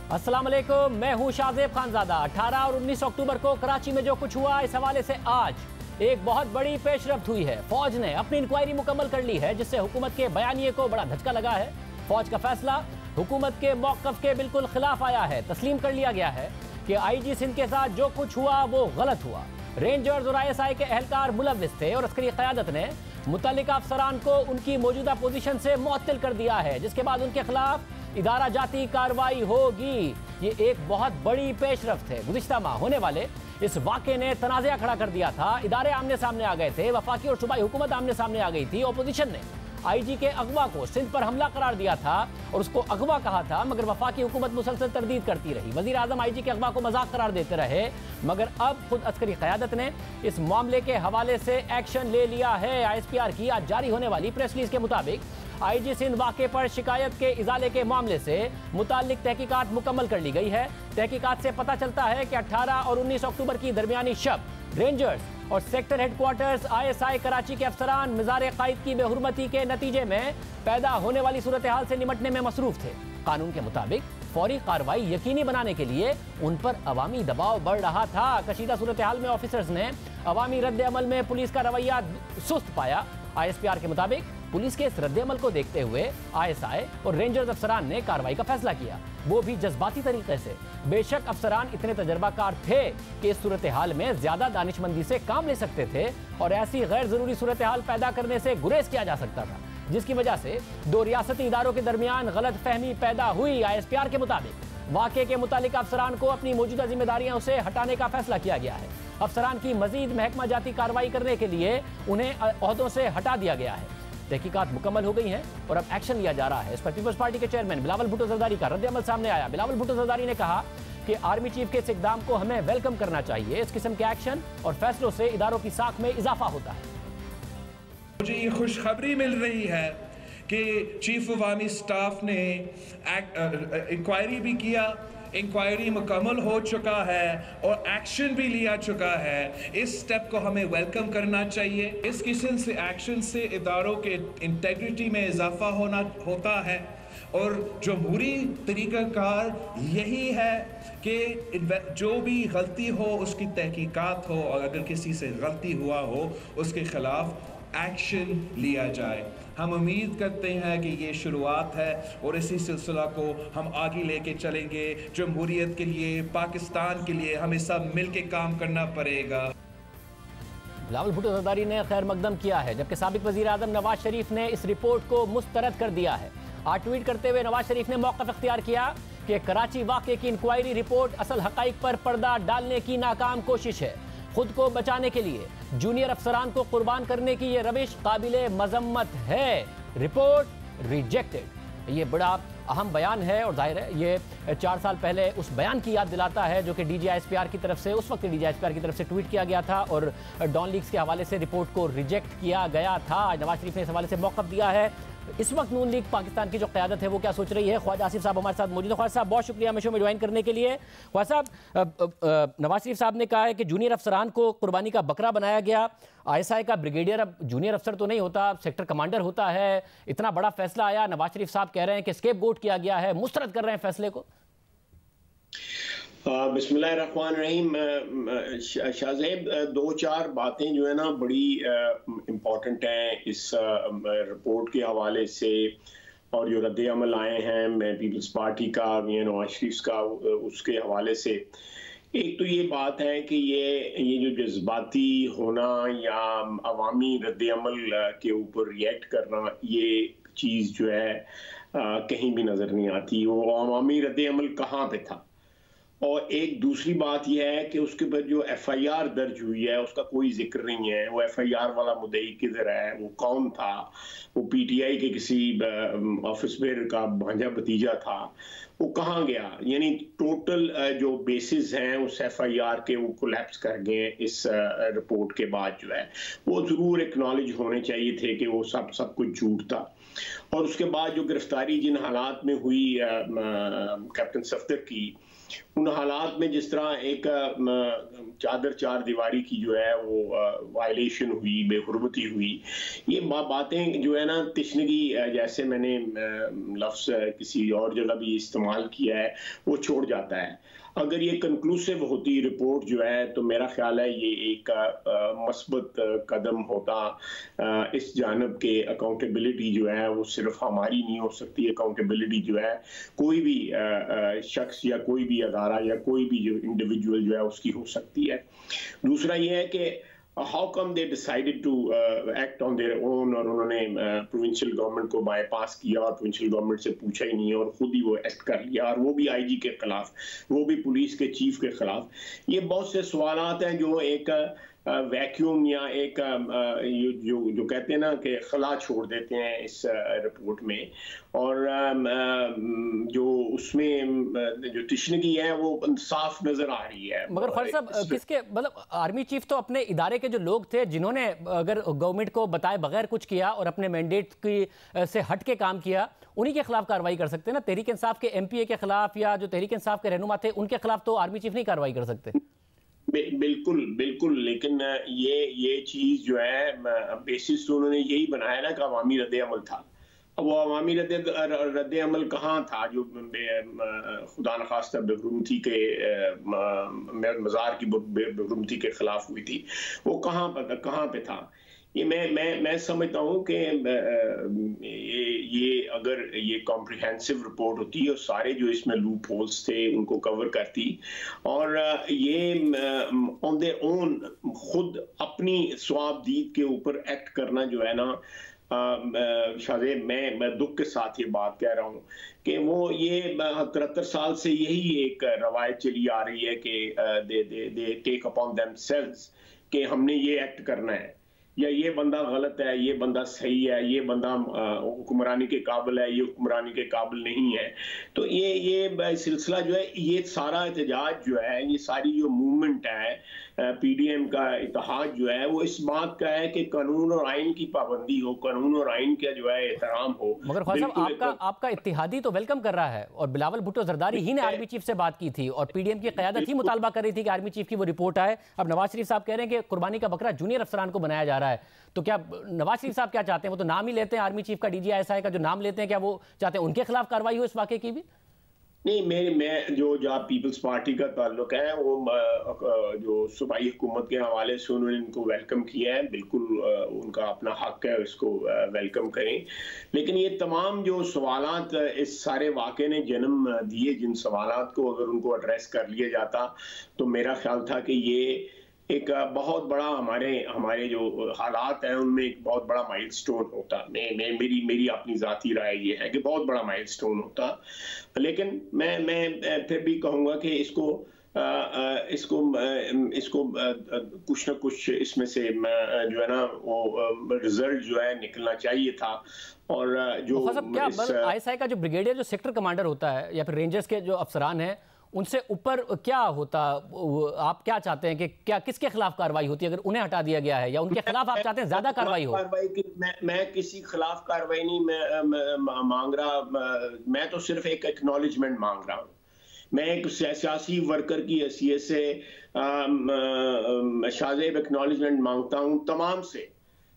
अस्सलाम वालेकुम, मैं हूं शाहजेब खानजादा। 18 और 19 अक्टूबर को कराची में जो कुछ हुआ, इस हवाले से आज एक बहुत बड़ी पेशरफ्त हुई है। फौज ने अपनी इंक्वायरी मुकम्मल कर ली है, जिससे हुकूमत के बयानिए को बड़ा धचका लगा है। फौज का फैसला हुकूमत के मौक़िफ़ के बिल्कुल खिलाफ आया है। तस्लीम कर लिया गया है कि आईजी सिंध के साथ जो कुछ हुआ वो गलत हुआ। रेंजर्स और ISI के एहलकार मुलव्विस थे और अस्करी क़यादत ने मुतल्लिका अफसरान को उनकी मौजूदा पोजीशन से मुअत्तल कर दिया है, जिसके बाद उनके खिलाफ इदारा जाती कार्रवाई होगी। ये एक बहुत बड़ी पेशरफ्त है। गुज़िश्ता माह होने वाले इस वाक़े ने तनाज़ा खड़ा कर दिया था। इदारे आमने सामने आ गए थे, वफाकी और सूबाई हुकूमत आमने सामने आ गई थी। अपोजिशन ने IG के अगवा को सिंध पर हमला करार दिया था और उसको अगवा कहा था, मगर वफाकी हुकूमत मुसलसल तरदीद करती रही। वज़ीर आज़म IG के अगवा को मजाक करार देते रहे, मगर अब खुद अस्करी क़यादत ने इस मामले के हवाले से एक्शन ले लिया है। ISPR की आज जारी होने वाली प्रेस रिलीज के मुताबिक IG सिंध वाक़े पर शिकायत के इजाले के मामले से मुताल्लिक तहकीकात मुकम्मल कर ली गई है। तहकीकात से पता चलता है कि 18 और 19 अक्टूबर की दरमियानी शब रेंजर्स और सेक्टर हेडक्वार्टर्स ISI कराची के अफसरान मिज़ार क़ाइद की बेहुरमती के नतीजे में पैदा होने वाली सूरत हाल से निमटने में मसरूफ थे। कानून के मुताबिक फौरी कार्रवाई यकीनी बनाने के लिए उन पर अवामी दबाव बढ़ रहा था। कशीदा सूरत हाल में ऑफिसर्स ने अवामी रद्द अमल में पुलिस का रवैया सुस्त पाया। ISPR के मुताबिक पुलिस के इस रद्द अमल को देखते हुए ISI और रेंजर्स अफसरान ने कार्रवाई का फैसला किया, वो भी जज्बाती तरीके से। बेशक अफसरान इतने तजर्बाकार थे कि इस सूरत हाल में ज्यादा दानिशमंदी से काम ले सकते थे और ऐसी गैर जरूरी सूरत हाल पैदा करने से गुरेज किया जा सकता था, जिसकी वजह से दो रियासती इदारों के दरमियान गलत फहमी पैदा हुई। ISPR के मुताबिक वाक़े के मुतालिक अफसरान को अपनी मौजूदा जिम्मेदारियों से हटाने का फैसला किया गया है। अफसरान की मजीद महकमा जाती कार्रवाई करने के लिए उन्हें ओहदों से हटा दिया गया है। तहकीकात मुकम्मल हो गई हैं और अब एक्शन लिया जा रहा है। इस पर पीपल्स पार्टी के चेयरमैन बिलावल भुट्टो जरदारी का रद्द अमल सामने आया। बिलावल भुट्टो जरदारी ने कहा कि आर्मी चीफ के इस इक़दाम को हमें वेलकम करना चाहिए। इस किस्म के एक्शन और फैसलों से इदारों की साख में इजाफा होता है। मुझे ये खुशखबरी मिल रही है कि चीफ ऑफ आर्मी स्टाफ ने इंक्वायरी भी किया, इंक्वायरी मुकम्मल हो चुका है और एक्शन भी लिया चुका है। इस स्टेप को हमें वेलकम करना चाहिए। इस किस्म से एक्शन से इदारों के इंटेग्रिटी में इजाफा होता है और जमहूरी तरीक़ाकार यही है कि जो भी गलती हो उसकी तहकीकात हो और अगर किसी से गलती हुआ हो उसके खिलाफ एक्शन लिया जाए। हम उम्मीद करते हैं कि ये शुरुआत है और इसी सिलसिला को हम आगे लेके चलेंगे। जमहूरियत के लिए, पाकिस्तान के लिए हमें सब मिल के काम करना पड़ेगा। बिलावल भुट्टो जरदारी ने खैर मकदम किया है, जबकि साबिक वज़ीर आज़म नवाज शरीफ ने इस रिपोर्ट को मुस्तरद कर दिया है। आज ट्वीट करते हुए नवाज शरीफ ने मौक़िफ़ इख्तियार किया कि कराची वाक़े की इंक्वायरी रिपोर्ट असल हक़ाइक़ पर पर्दा डालने की नाकाम कोशिश है। खुद को बचाने के लिए जूनियर अफसरान को कुर्बान करने की ये रविश काबिले मजम्मत है। Report rejected. ये बड़ा अहम बयान है और जाहिर है ये 4 साल पहले उस बयान की याद दिलाता है जो कि DG ISPR की तरफ से, उस वक्त DG ISPR की तरफ से ट्वीट किया गया था और डॉन लीक्स के हवाले से रिपोर्ट को रिजेक्ट किया गया था। आज नवाज शरीफ ने इस हवाले से मौक़िफ़ दिया है। इस वक्त नून लीग पाकिस्तान की जो क़यादत है वो क्या सोच रही है, ख्वाजा आसिफ साहब हमारे साथ मौजूद है। ख्वाजा साहब बहुत शुक्रिया हमें शो में ज्वाइन करने के लिए। ख्वाजा साहब, नवाज शरीफ साहब ने कहा है कि जूनियर अफसरान को कुर्बानी का बकरा बनाया गया। ISI का ब्रिगेडियर अब जूनियर अफसर तो नहीं होता, सेक्टर कमांडर होता है। इतना बड़ा फैसला आया, नवाज शरीफ साहब कह रहे हैं कि स्केपगोट किया गया है, मुस्तरद कर रहे हैं फैसले को। बिस्मिल्लाहिर्रहमानिर्रहीम। शाहज़ेब, 2-4 बातें जो है ना बड़ी इम्पॉर्टेंट हैं इस रिपोर्ट के हवाले से और जो रद्द अमल आए हैं पीपल्स पार्टी का, नवाज शरीफ का, उसके हवाले से। एक तो ये बात है कि ये जो जज्बाती होना या अवामी रद्द अमल के ऊपर रिएक्ट करना, ये चीज़ जो है कहीं भी नज़र नहीं आती। वो अवामी रद्द अमल कहाँ पे था? और एक दूसरी बात यह है कि उसके ऊपर जो FIR दर्ज हुई है उसका कोई जिक्र नहीं है। वो FIR वाला मुद्दई किधर है, वो कौन था? वो PTI के किसी ऑफिस बेयर का भांजा भतीजा था, वो कहाँ गया? यानी टोटल जो बेसिस हैं उस FIR के वो कोलैप्स कर गए। इस रिपोर्ट के बाद जो है वो ज़रूर एक्नॉलेज होने चाहिए थे कि वो सब कुछ झूठ था। और उसके बाद जो गिरफ्तारी जिन हालात में हुई कैप्टन सफदर की, उन हालात में जिस तरह एक चादर चार दीवारी की जो है वो वायलेशन हुई, बेहुरमती हुई, ये बातें जो है ना तिश्नगी, जैसे मैंने लफ्ज किसी और जगह भी इस्तेमाल किया है, वो छोड़ जाता है। अगर ये कंक्लूसिव होती रिपोर्ट जो है तो मेरा ख्याल है ये एक मस्बत कदम होता इस जानब के अकाउंटेबिलिटी जो है वो सिर्फ हमारी नहीं हो सकती। अकाउंटेबिलिटी जो है कोई भी शख्स या कोई भी अदारा या कोई भी जो इंडिविजुअल जो है उसकी हो सकती है। दूसरा ये है कि how come they decided to act on their own, और उन्होंने प्रोविंशियल गवर्नमेंट को बाईपास किया और प्रोविंशियल गवर्नमेंट से पूछा ही नहीं और खुद ही वो एक्ट कर लिया, और वो भी आईजी के खिलाफ, वो भी पुलिस के चीफ के खिलाफ। ये बहुत से सवालात हैं जो एक वैक्यूम या एक जो कहते हैं ना कि खला छोड़ देते हैं इस रिपोर्ट में, और जो उसमें जो तिश्नगी है वो साफ नजर आ रही है। मगर ख्वाजा साहब, किसके मतलब आर्मी चीफ तो अपने इदारे के जो लोग थे जिन्होंने अगर गवर्नमेंट को बताए बगैर कुछ किया और अपने मैंडेट की से हट के काम किया, उन्हीं के खिलाफ कार्रवाई कर सकते हैं ना। तहरीक इंसाफ के एमपीए के खिलाफ या जो तहरीक इंसाफ के रहनुमा थे उनके खिलाफ तो आर्मी चीफ नहीं कार्रवाई कर सकते। बिल्कुल बिल्कुल, लेकिन ये चीज जो है बेसिस तो उन्होंने यही बनाया ना कि अवामी रद्द अमल था। अब वो अवामी रद्द अमल कहाँ था जो खुदा न खास्ता बेगुरमती के मज़ार की बेगुरमती के खिलाफ हुई थी, वो कहाँ पे था? ये मैं समझता हूँ कि ये अगर ये कॉम्प्रिहेंसिव रिपोर्ट होती और सारे जो इसमें लूप होल्स थे उनको कवर करती, और ये ऑन देयर ओन खुद अपनी स्वाबदीद के ऊपर एक्ट करना जो है ना, शाहजेब मैं दुख के साथ ये बात कह रहा हूँ कि वो ये 73 साल से यही एक रवायत चली आ रही है कि दे टेक अपॉन देमसेल्व्स कि हमने ये एक्ट करना है, या ये बंदा गलत है, ये बंदा सही है, ये बंदा हुक्मरानी के काबिल है, ये हुक्मरानी के काबिल नहीं है। तो ये सिलसिला जो है, ये सारा एहतजाज जो है, ये सारी जो मूवमेंट है, पीडीएम का इत्तेहाद जो है, वो इस बात का है कि कानून और आइन की पाबंदी हो, कानून और आइन का जो है एहतराम हो। मगर ख्वाजा साहब, आपका इत्तेहादी तो वेलकम कर रहा है, और बिलावल भुट्टो जरदारी ही ने आर्मी चीफ से बात की थी और पीडीएम की क़यादत ही मुतालबा कर रही थी कि आर्मी चीफ की वो रिपोर्ट आए। अब नवाज शरीफ साहब कह रहे हैं कि कुर्बानी का बकरा जूनियर अफसरान को बनाया जा रहा है, तो क्या नवाज शरीफ साहब क्या चाहते हैं? वो तो नाम ही लेते हैं आर्मी चीफ का, डीजीआईएसआई का जो नाम लेते हैं, क्या वो चाहते हैं उनके खिलाफ कार्रवाई हो इस वाक़े की भी? नहीं, मैं जो पीपल्स पार्टी का ताल्लुक है, वो जो सूबाई हुकूमत के हवाले से उन्होंने इनको वेलकम किया है, बिल्कुल उनका अपना हक है, इसको वेलकम करें। लेकिन ये तमाम जो सवालात इस सारे वाक़े ने जन्म दिए, जिन सवालात को अगर उनको एड्रेस कर लिया जाता तो मेरा ख्याल था कि ये एक बहुत बड़ा हमारे जो हालात हैं उनमें एक बहुत बड़ा माइलस्टोन होता। मेरी अपनी ज़ाती राय ये है कि बहुत बड़ा माइलस्टोन होता। लेकिन मैं फिर भी कहूँगा कि इसको कुछ न कुछ इसमें से जो है ना वो रिजल्ट जो है निकलना चाहिए था। और जो क्या आईएसआई का जो ब्रिगेडियर जो सेक्टर कमांडर होता है या फिर रेंजर्स के जो अफसरान हैं, उनसे ऊपर क्या होता? आप क्या चाहते हैं कि क्या किसके खिलाफ कार्रवाई होती है अगर उन्हें हटा दिया गया है, या उनके खिलाफ आप चाहते हैं ज्यादा कार्रवाई हो? मैं किसी खिलाफ कार्रवाई नहीं मांग रहा, मैं तो सिर्फ एक एक्नॉलेजमेंट मांग रहा हूँ। मैं एक सियासी वर्कर की हैसियत से शाहजेब एक्नॉलेजमेंट मांगता हूँ तमाम से,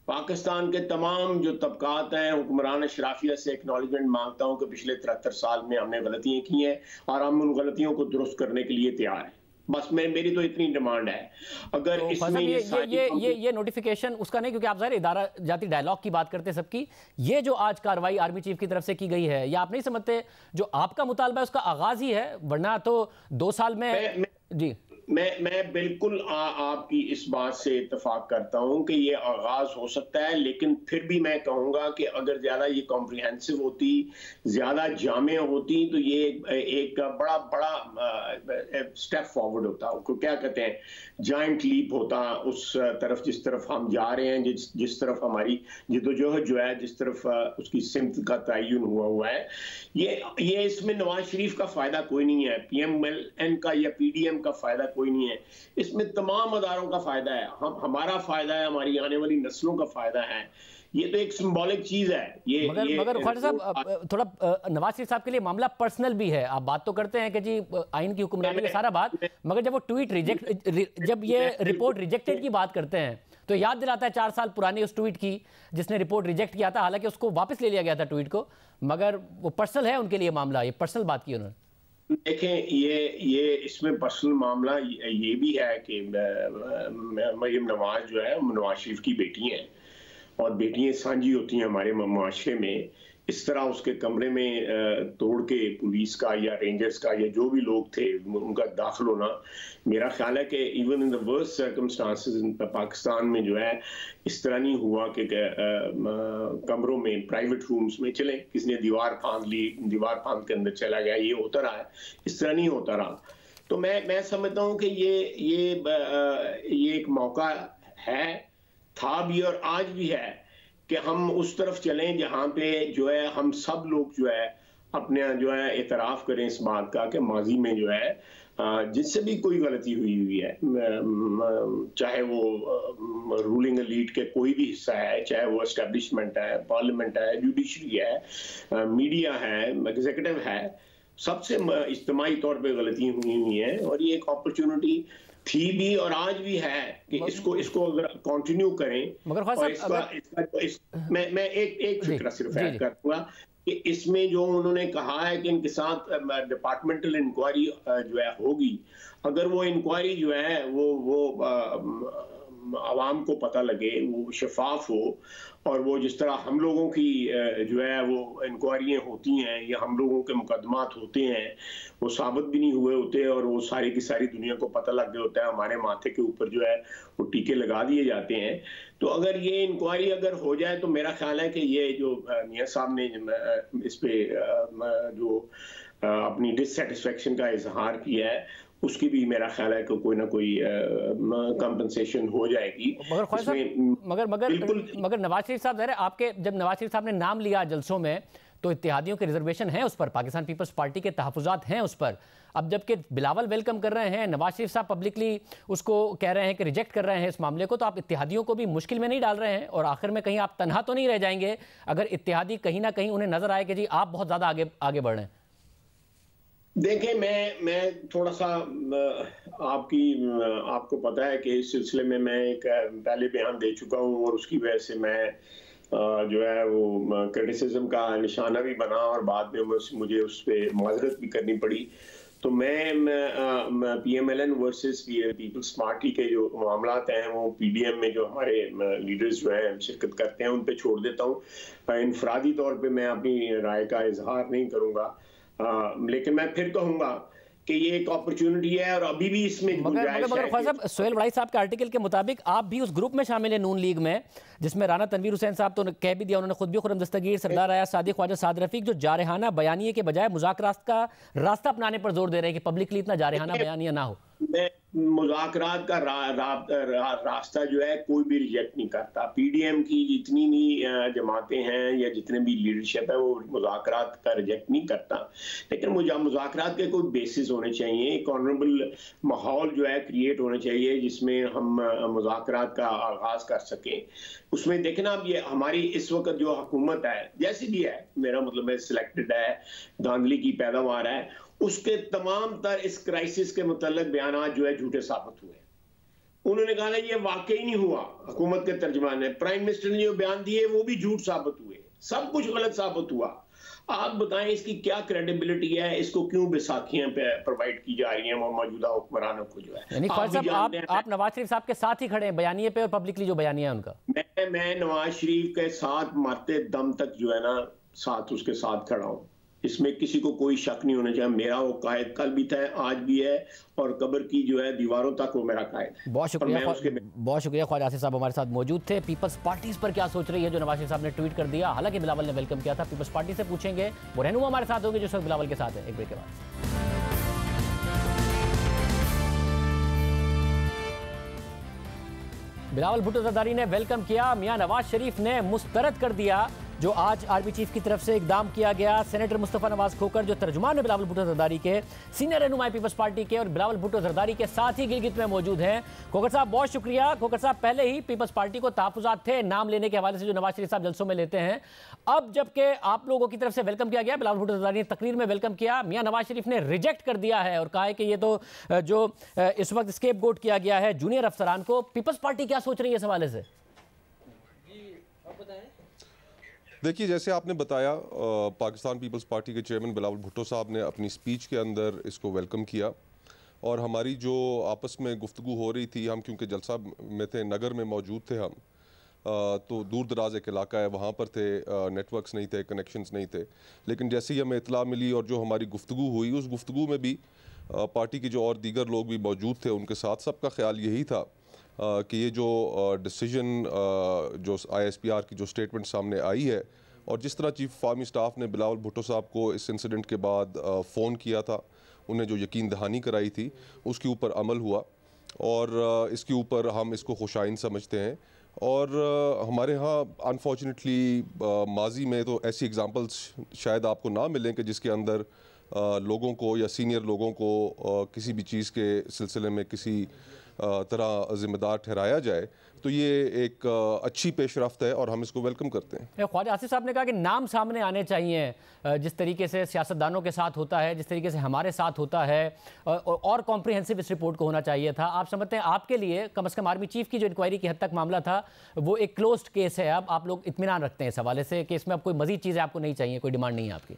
पाकिस्तान के तमाम जो तबकात हैं, हुक्मरान अशराफिया से एक्नॉलेजमेंट मांगता हूं कि पिछले 73 साल में हमने गलतियां की हैं और हम उन गलतियों को दुरुस्त करने के लिए तैयार हैं। बस मेरी तो इतनी डिमांड है। अगर तो इसमें ये नोटिफिकेशन उसका नहीं, क्योंकि आप ज़ाहिर इदारा जाती डायलॉग की बात करते सबकी, ये जो आज कार्रवाई आर्मी चीफ की तरफ से की गई है, या आप नहीं समझते जो आपका मुतालबा है उसका आगाज ही है? वरना तो 2 साल में जी मैं बिल्कुल आपकी इस बात से इत्तेफाक करता हूं कि ये आगाज हो सकता है, लेकिन फिर भी मैं कहूंगा कि अगर ज्यादा ये कॉम्प्रिहेंसिव होती, ज्यादा जामे होती, तो ये एक बड़ा स्टेप फॉरवर्ड होता। उसको क्या कहते हैं, जॉइंट लीप होता उस तरफ जिस तरफ हम जा रहे हैं, जिस तरफ हमारी जिद्दोजहद जो है, जिस तरफ उसकी सिमत का तयन हुआ है। ये इसमें नवाज शरीफ का फायदा कोई नहीं है, PMLN का या PDM का फायदा कोई नहीं है, इसमें तमाम अदारों का फायदा है। हमारा फायदा है, हमारी आने वाली नस्लों का फायदा है ये तो एक सिंबॉलिक चीज है। मगर ख्वाजा साहब, थोड़ा नवाज शरीफ साहब के लिए मामला पर्सनल भी है। आप बात तो करते हैं कि जी आइन की हुक्मरानी है सारा बात, मगर जब वो ट्वीट जब ये रिपोर्ट रिजेक्टेड की बात करते हैं तो याद दिलाता है 4 साल पुरानी उस ट्वीट की जिसने रिपोर्ट रिजेक्ट किया था। हालांकि उसको वापस ले लिया गया था ट्वीट को, मगर वो पर्सनल है उनके लिए मामला, ये पर्सनल बात की उन्होंने। देखें, ये इसमें पर्सनल मामला ये भी है कि मरियम नवाज जो है नवाज शरीफ की बेटी हैं और बेटियां साझी होती हैं हमारे माशरे में। इस तरह उसके कमरे में तोड़ के पुलिस का या रेंजर्स का या जो भी लोग थे उनका दाखिल होना, मेरा ख्याल है कि even in the worst circumstances इन पाकिस्तान में जो है इस तरह नहीं हुआ कि कमरों में प्राइवेट रूम्स में चले किसी ने दीवार फांद ली, दीवार फांद के अंदर चला गया, ये होता रहा है, इस तरह नहीं होता रहा। तो मैं समझता हूँ कि ये एक मौका है, था भी और आज भी है कि हम उस तरफ चलें जहां पे जो है हम सब लोग जो है अपने जो है एतराफ़ करें इस बात का कि माजी में जो है जिससे भी कोई गलती हुई है, चाहे वो रूलिंग एलीट के कोई भी हिस्सा है, चाहे वो एस्टेब्लिशमेंट है, पार्लियामेंट है, जुडिशरी है, मीडिया है, एग्जीक्यूटिव है, सबसे इज्तिमाई तौर पे गलतियां हुई हैं और ये एक अपॉर्चुनिटी थी भी और आज भी है कि इसको अगर कंटिन्यू करें। मगर मैं एक फिक्र सिर्फ ऐड करूंगा कि इसमें जो उन्होंने कहा है कि इनके साथ डिपार्टमेंटल इंक्वायरी जो है होगी, अगर वो इंक्वायरी जो है वो आवाम को पता लगे, वो शफाफ हो और वो जिस तरह हम लोगों की जो है वो इंक्वायरियाँ होती हैं या हम लोगों के मुकदमात होते हैं वो साबित भी नहीं हुए होते और वो सारी की सारी दुनिया को पता लग गया होता है, हमारे माथे के ऊपर जो है वो टीके लगा दिए जाते हैं। तो अगर ये इंक्वायरी अगर हो जाए तो मेरा ख्याल है कि ये जो मियां साहब ने इस पे जो अपनी डिससेटिस्फेक्शन का इजहार किया है उसकी भी मेरा ख्याल है कि कोई ना कोई कंपनसेशन हो जाएगी। मगर नवाज शरीफ साहब, आपके जब नवाज शरीफ साहब ने नाम लिया जलसों में तो इत्तेहादियों के रिजर्वेशन है उस पर, पाकिस्तान पीपल्स पार्टी के तहफुजात हैं उस पर। अब जबकि बिलावल वेलकम कर रहे हैं, नवाज शरीफ साहब पब्लिकली उसको कह रहे हैं कि रिजेक्ट कर रहे हैं इस मामले को, तो आप इत्तेहादियों को भी मुश्किल में नहीं डाल रहे हैं और आखिर में कहीं आप तनहा तो नहीं रह जाएंगे अगर इत्तेहादी कहीं ना कहीं उन्हें नजर आए कि जी आप बहुत ज्यादा आगे बढ़ रहे हैं। देखें, मैं थोड़ा सा आपको पता है कि इस सिलसिले में मैं एक पहले बयान दे चुका हूं और उसकी वजह से मैं जो है वो क्रिटिसिज्म का निशाना भी बना और बाद में मुझे उस पर माजरत भी करनी पड़ी। तो मैं PMLN वर्सेस पीपल्स पार्टी के जो मामलात हैं वो PDM में जो हमारे लीडर्स जो हैं शिरकत करते हैं उन पे छोड़ देता हूँ। इनफरादी तौर पे मैं अपनी राय का इजहार नहीं करूँगा, लेकिन मैं फिर कहूँगा कि ये एक अपॉर्चुनिटी है और अभी भी इसमें मगर ख्वाजा साहब, सोहेल वड़ाई साहब के आर्टिकल के मुताबिक आप भी उस ग्रुप में शामिल है नून लीग में जिसमें राना तनवीर हुसैन साहब तो कह भी दिया, उन्होंने खुद भी खुर्रम दस्तगीर, सरदार आया सादिक, ख्वाजा साद रफीक जो जारहाना बयानिए के बजाय मुज़ाकरात का रास्ता अपनाने पर जोर दे रहे हैं कि पब्लिकली इतना जारहाना बयानिया ना हो। मुज़ाकरात का रास्ता जो है कोई भी रिजेक्ट नहीं करता। PDM की जितनी भी जमातें हैं या जितने भी लीडरशिप है वो मुज़ाकरात का रिजेक्ट नहीं करता, लेकिन मुज़ाकरात के कोई बेसिस होने चाहिए, एक ऑनरेबल माहौल जो है क्रिएट होना चाहिए जिसमें हम मुज़ाकरात का आगाज कर सकें। उसमें देखना अब ये हमारी इस वक्त जो हुकूमत है जैसी भी है, मेरा मतलब है सिलेक्टेड है, धांधली की पैदावार है, उसके तमाम तर इस क्राइसिस के मुतल्लिक बयान जो है झूठे साबित हुए। उन्होंने कहा ये वाकई नहीं हुआ, हुकूमत के तर्जुमान ने, प्राइम मिनिस्टर ने जो बयान दिए वो भी झूठ साबित हुए, सब कुछ गलत साबित हुआ। आप बताएं इसकी क्या क्रेडिबिलिटी है, इसको क्यों बैसाखियां प्रोवाइड की जा रही हैं मौजूदा हुक्मरानों को जो है। यानी आप नवाज शरीफ साहब के साथ ही खड़े हैं बयानिए पे और पब्लिकली जो बयानिया है उनका। मैं नवाज शरीफ के साथ मरते दम तक जो है ना साथ उसके साथ खड़ा हूं, इसमें किसी को कोई शक नहीं होना चाहिए। मेरा वो कायद कल भी था, आज भी है और कब्र की जो है दीवारों तक वो मेरा कायद है। बहुत शुक्रिया ख्वाजा आसिफ साहब हमारे साथ मौजूद थे। पीपल्स पार्टीज पर क्या सोच रही है जो नवाज शरीफ साहब ने ट्वीट कर दिया, हालांकि बिलावल ने वेलकम किया था, पीपल्स पार्टी से पूछेंगे। वो रहनुमा हमारे साथ होंगे जो इस वक्त बिलावल के साथ है, एक ब्रेक के बाद। बिलावल भुट्टो जरदारी ने वेलकम किया, मियां नवाज शरीफ ने मुस्तरद कर दिया जो आज आर्मी चीफ की तरफ से इकदाम किया गया। सेनेटर मुस्तफ़ा नवाज खोखर जो तर्जुमान है बिलावल भुट्टो जरदारी के, सीनियर रहनुमा पीपल्स पार्टी के, और बिलावल भुट्टो जरदारी के साथ ही गिलगित में मौजूद हैं। खोखर साहब बहुत शुक्रिया। खोखर साहब, पहले ही पीपल्स पार्टी को तहफ्फुज़ात थे नाम लेने के हवाले से जो नवाज शरीफ साहब जलसों में लेते हैं, अब जबकि आप लोगों की तरफ से वेलकम किया गया, बिलावल भुट्टो जरदारी ने तकरीर में वेलकम किया, मियां नवाज शरीफ ने रिजेक्ट कर दिया है और कहा है कि ये तो जो इस वक्त स्केपगोट किया गया है जूनियर अफसरान को। पीपल्स पार्टी क्या सोच रही है इस हवाले से? देखिए, जैसे आपने बताया, पाकिस्तान पीपल्स पार्टी के चेयरमैन बिलावल भुट्टो साहब ने अपनी स्पीच के अंदर इसको वेलकम किया, और हमारी जो आपस में गुफ्तगू हो रही थी, हम क्योंकि जलसा में थे, नगर में मौजूद थे हम, तो दूर दराज एक इलाका है, वहाँ पर थे, नेटवर्क्स नहीं थे, कनेक्शंस नहीं थे, लेकिन जैसे ही हमें इतला मिली और जो हमारी गुफ्तगू हुई, उस गुफ्तगू में भी पार्टी के जो और दीगर लोग भी मौजूद थे, उनके साथ सबका ख्याल यही था कि ये जो डिसीजन जो ISPR की जो स्टेटमेंट सामने आई है, और जिस तरह चीफ ऑफ आर्मी स्टाफ ने बिलावल भुट्टो साहब को इस इंसिडेंट के बाद फ़ोन किया था, उन्हें जो यकीन दहानी कराई थी, उसके ऊपर अमल हुआ, और इसके ऊपर हम इसको खुशाइन समझते हैं। और हमारे यहाँ अनफॉर्चुनेटली माजी में तो ऐसी एग्ज़ाम्पल्स शायद आपको ना मिलें कि जिसके अंदर लोगों को या सीनियर लोगों को किसी भी चीज़ के सिलसिले में किसी तरह ज़िम्मेदार ठहराया जाए, तो ये एक अच्छी पेशरफ्त है और हम इसको वेलकम करते हैं। ख्वाजा आसिफ साहब ने कहा कि नाम सामने आने चाहिए, जिस तरीके से सियासतदानों के साथ होता है, जिस तरीके से हमारे साथ होता है, और कॉम्प्रिहेंसिव इस रिपोर्ट को होना चाहिए था। आप समझते हैं आपके लिए कम से कम आर्मी चीफ की जो इंक्वायरी की हद तक मामला था वो एक क्लोज्ड केस है, अब आप लोग इत्मीनान रखते हैं इस हवाले से कि इसमें अब कोई मजीद चीज़ें आपको नहीं चाहिए, कोई डिमांड नहीं है आपकी?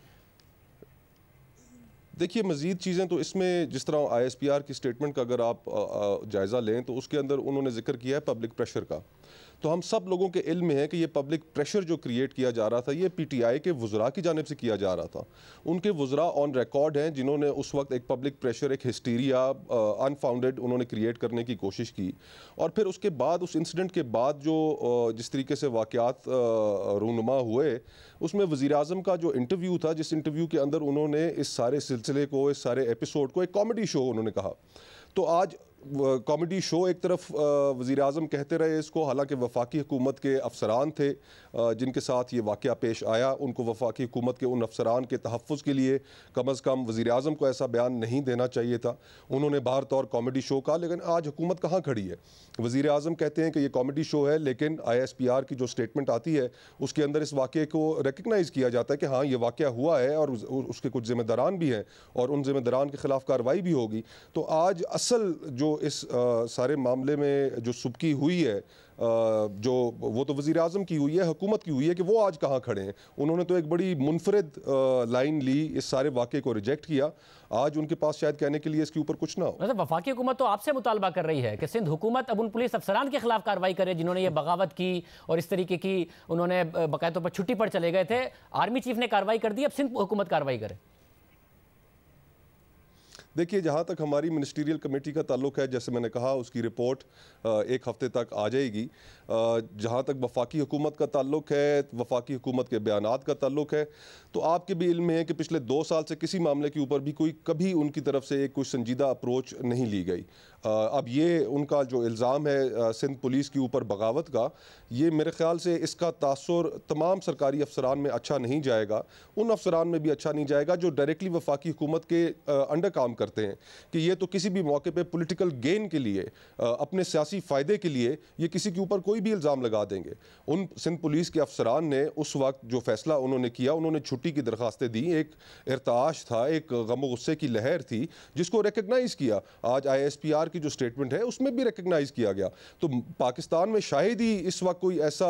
देखिए, मज़ीद चीज़ें तो इसमें, जिस तरह ISPR की स्टेटमेंट का अगर आप जायज़ा लें तो उसके अंदर उन्होंने जिक्र किया है पब्लिक प्रेशर का। तो हम सब लोगों के इल्म में है कि ये पब्लिक प्रेशर जो क्रिएट किया जा रहा था, ये PTI के वज़रा की जानिब से किया जा रहा था। उनके वज़रा ऑन रिकॉर्ड हैं जिन्होंने उस वक्त एक पब्लिक प्रेशर, एक हिस्टीरिया अनफाउंडेड उन्होंने क्रिएट करने की कोशिश की, और फिर उसके बाद उस इंसिडेंट के बाद जो जिस तरीके से वाक़यात रूनुमा हुए, उसमें वज़ीर आज़म का जो इंटरव्यू था, जिस इंटरव्यू के अंदर उन्होंने इस सारे सिलसिले को, इस सारे एपिसोड को एक कॉमेडी शो उन्होंने कहा। तो आज कॉमेडी शो एक तरफ वज़ीर आज़म कहते रहे इसको, हालांकि वफाकी हुकूमत के अफसरान थे जिनके साथ ये वाक़या पेश आया, उनको वफाकी हुकूमत के उन अफसरान के तहफ़्फ़ुज़ के लिए कम अज़ कम वज़ीर आज़म को ऐसा बयान नहीं देना चाहिए था। उन्होंने बाहर तौर कॉमेडी शो कहा, लेकिन आज हुकूमत कहाँ खड़ी है? वज़ीर आज़म कहते हैं कि ये कॉमेडी शो है, लेकिन ISPR की जो स्टेटमेंट आती है उसके अंदर इस वाक़े को रिकगनाइज़ किया जाता है कि हाँ, ये वाक़या हुआ है और उसके कुछ ज़िम्मेदारान भी हैं और उन ज़िम्मेदारान के ख़िलाफ़ कार्रवाई भी होगी। तो आज असल जो इस सारे मामले में जो सुबकी हुई है, जो वो तो वज़ीर आज़म की हुई है, हुकूमत की हुई है कि वो आज कहाँ खड़े हैं। उन्होंने तो एक बड़ी मुनफरिद लाइन ली, इस सारे वाक़े को रिजेक्ट किया। आज उनके पास शायद कहने के लिए इसके ऊपर कुछ ना हो। मतलब वफाकी हुकूमत तो आपसे मुतालबा कर रही है कि सिंध हुकूमत अब उन पुलिस अफसरान के खिलाफ कार्रवाई करे जिन्होंने ये बगावत की और इस तरीके की, उन्होंने बाकायदा तौर पर छुट्टी पर चले गए थे। आर्मी चीफ ने कार्रवाई कर दी, अब सिंध हुकूमत कार्रवाई करे। देखिए, जहाँ तक हमारी मिनिस्ट्रियल कमेटी का ताल्लुक है, जैसे मैंने कहा, उसकी रिपोर्ट एक हफ़्ते तक आ जाएगी। जहाँ तक वफाकी हुकूमत का ताल्लुक है, वफाकी हुकूमत के बयानात का ताल्लुक है, तो आपके भी इल्म में है कि पिछले 2 साल से किसी मामले के ऊपर भी कभी उनकी तरफ से एक कोई संजीदा अप्रोच नहीं ली गई। अब ये उनका जो इल्ज़ाम है सिंध पुलिस के ऊपर बगावत का, ये मेरे ख़्याल से इसका तासुर तमाम सरकारी अफसरान में अच्छा नहीं जाएगा, उन अफसरान में भी अच्छा नहीं जाएगा जो डायरेक्टली वफाकी हुकूमत के अंडर काम करते हैं, कि ये तो किसी भी मौके पे पॉलिटिकल गेन के लिए, अपने सियासी फ़ायदे के लिए ये किसी के ऊपर कोई भी इल्ज़ाम लगा देंगे। उन सिंध पुलिस के अफसरान ने उस वक्त जो फ़ैसला उन्होंने किया, उन्होंने छुट्टी की दरख्वास्तें दी, एक इर्ताश था, एक गम गुस्से की लहर थी जिसको रिकगनाइज़ किया। आज ISPR की जो स्टेटमेंट है उसमें भी रिकगनाइज़ किया गया। तो पाकिस्तान में शायद ही इस वक्त कोई ऐसा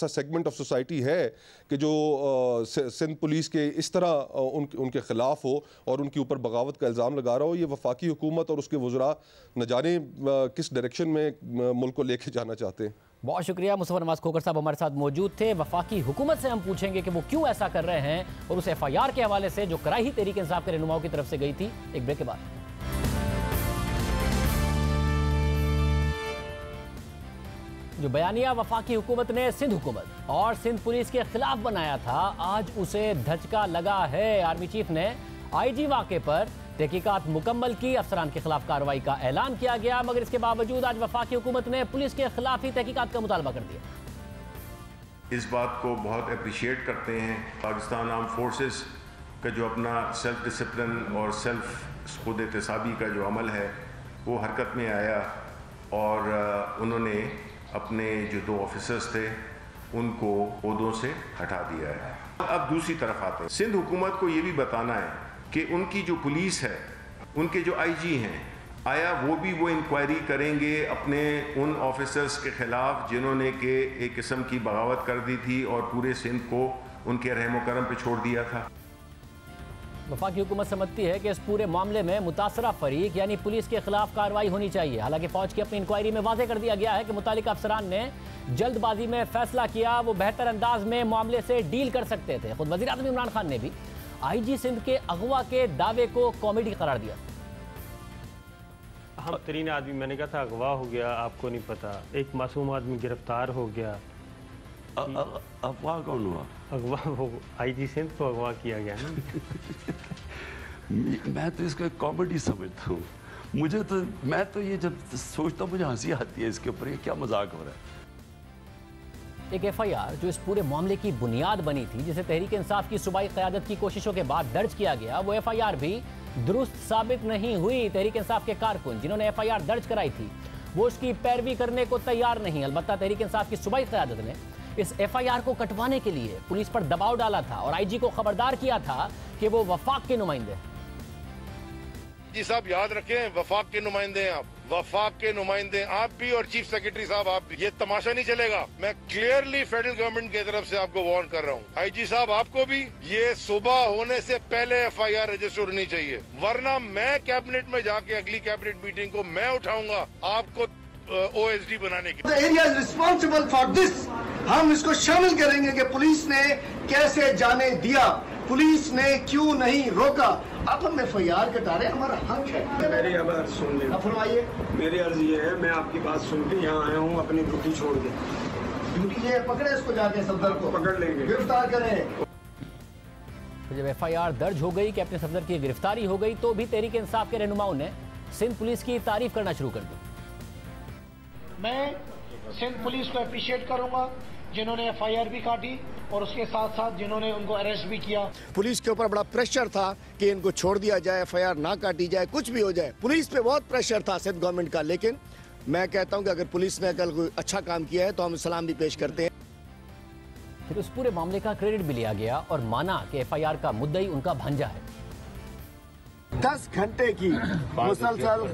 सेगमेंट ऑफ सोसाइटी है कि जो सिंध पुलिस के इस तरह उनके ख़िलाफ़ हो और उनके ऊपर बगावत का इल्ज़ाम लगा रहा हो। ये वफाकी हुकूमत और उसके वज़रा न जाने किस डायरेक्शन में मुल्क को लेके जाना चाहते हैं। बहुत शुक्रिया। मुस्तफ़ा नवाज खोखर साहब हमारे साथ मौजूद थे। वफाकी हुकूमत से हम पूछेंगे कि वो क्यों ऐसा कर रहे हैं और उस FIR के हवाले से जो कराही तहरीक इंसाफ के रहनुमाओं की तरफ से गई थी। एक ब्रेक के बाद जो बयानिया वफाकी हुकूमत ने सिंध हुकूमत और सिंध पुलिस के खिलाफ बनाया था, आज उसे धचका लगा है। आर्मी चीफ ने IG वाक़े पर तहकीकात मुकम्मल की, अफसरान के खिलाफ कार्रवाई का ऐलान किया गया, मगर इसके बावजूद आज वफाकी हुकूमत ने पुलिस के खिलाफ ही तहकीकात का मुतालबा कर दिया। इस बात को बहुत अप्रिशिएट करते हैं। पाकिस्तान आर्म फोर्सेस का जो अपना सेल्फ डिसिप्लिन और सेल्फ खुद एहतसाबी का जो अमल है वो हरकत में आया और उन्होंने अपने जो 2 ऑफिसर्स थे उनको ओहदों से हटा दिया है। अब दूसरी तरफ आते हैं, सिंध हुकूमत को ये भी बताना है कि उनकी जो पुलिस है, उनके जो आईजी हैं, आया वो इंक्वायरी करेंगे अपने उन ऑफिसर्स के खिलाफ जिन्होंने के एक किस्म की बगावत कर दी थी और पूरे सिंध को उनके रहमो करम पे छोड़ दिया था। वफाकी हुकूमत समझती है कि इस पूरे मामले में मुतासरा फरीक यानी पुलिस के खिलाफ कार्रवाई होनी चाहिए। हालांकि फौज की अपनी इंक्वायरी में वाज़ेह कर दिया गया है कि मुतालिका अफसरान ने जल्दबाजी में फैसला किया, वो बेहतर अंदाज में मामले से डील कर सकते थे। खुद वज़ीर आज़म इमरान खान ने भी आईजी सिंध के अगवा के दावे को कॉमेडी करार दिया। हम तरीन आदमी, मैंने कहा था अगवा हो गया, आपको नहीं पता, एक मासूम आदमी गिरफ्तार हो गया। अगवा कौन हुआ? अगवा वो आईजी सिंध को अगवा किया गया ना। मैं तो इसको एक कॉमेडी समझता हूँ। मैं तो ये जब सोचता हूँ मुझे हंसी आती है इसके ऊपर, ये क्या मजाक हो रहा है। एक एफआईआर जो इस पूरे मामले की बुनियाद बनी थी, जिसे तहरीक इंसाफ की सूबाई क़यादत की कोशिशों के बाद दर्ज किया गया, वो एफआईआर भी दुरुस्त साबित नहीं हुई। तहरीक इंसाफ के कारकुन जिन्होंने एफआईआर दर्ज कराई थी वो उसकी पैरवी करने को तैयार नहीं। अलबत्ता तहरीक इंसाफ की सूबाई क़यादत ने इस एफआईआर को कटवाने के लिए पुलिस पर दबाव डाला था और आईजी को खबरदार किया था कि वो वफाक के नुमाइंदे। जी साहब याद रखें, वफाक के नुमाइंदे हैं आप, वफाक के नुमाइंदे आप भी और चीफ सेक्रेटरी साहब आप भी। ये तमाशा नहीं चलेगा। मैं क्लियरली फेडरल गवर्नमेंट की तरफ से आपको वार्न कर रहा हूँ। आईजी साहब आपको भी ये सुबह होने से पहले एफआईआर रजिस्टर होनी चाहिए, वरना मैं कैबिनेट में जाके अगली कैबिनेट मीटिंग को मैं उठाऊंगा आपको ओएसडी बनाने की। Area is responsible for this. हम इसको शामिल करेंगे कि पुलिस ने कैसे जाने दिया, पुलिस ने क्यों नहीं रोका। अब हम एफआईआर कटा रहे, हमारा हक है। मेरी अब अर्ज सुन ले। फरमाइए। मेरी अर्ज ये है, मैं आपकी बात सुन के यहाँ आया हूँ अपनी ड्यूटी छोड़ के। ड्यूटी ये पकड़े इसको, जाके सफदर को पकड़ लेंगे, गिरफ्तार करें। तो जब एफआईआर दर्ज हो गई, कैप्टन सफदर की गिरफ्तारी हो गई, तो भी तहरीक इंसाफ के रहनुमाओं ने सिंध पुलिस की तारीफ करना शुरू कर दी। मैं सिंध पुलिस को अप्रिशिएट करूंगा जिन्होंने एफआईआर भी काटी और उसके साथ साथ जिन्होंने उनको अरेस्ट भी किया। पुलिस के ऊपर बड़ा प्रेशर था कि इनको छोड़ दिया जाए, एफआईआर ना काटी जाए, कुछ भी हो जाए। पुलिस पे बहुत प्रेशर था सिंध गवर्नमेंट का, लेकिन मैं कहता हूं कि अगर पुलिस ने कल कोई अच्छा काम किया है तो हम सलाम भी पेश करते हैं। फिर उस पूरे मामले का क्रेडिट भी लिया गया और माना कि एफआईआर का मुद्दई उनका भांजा है। 10 घंटे की मुसलसल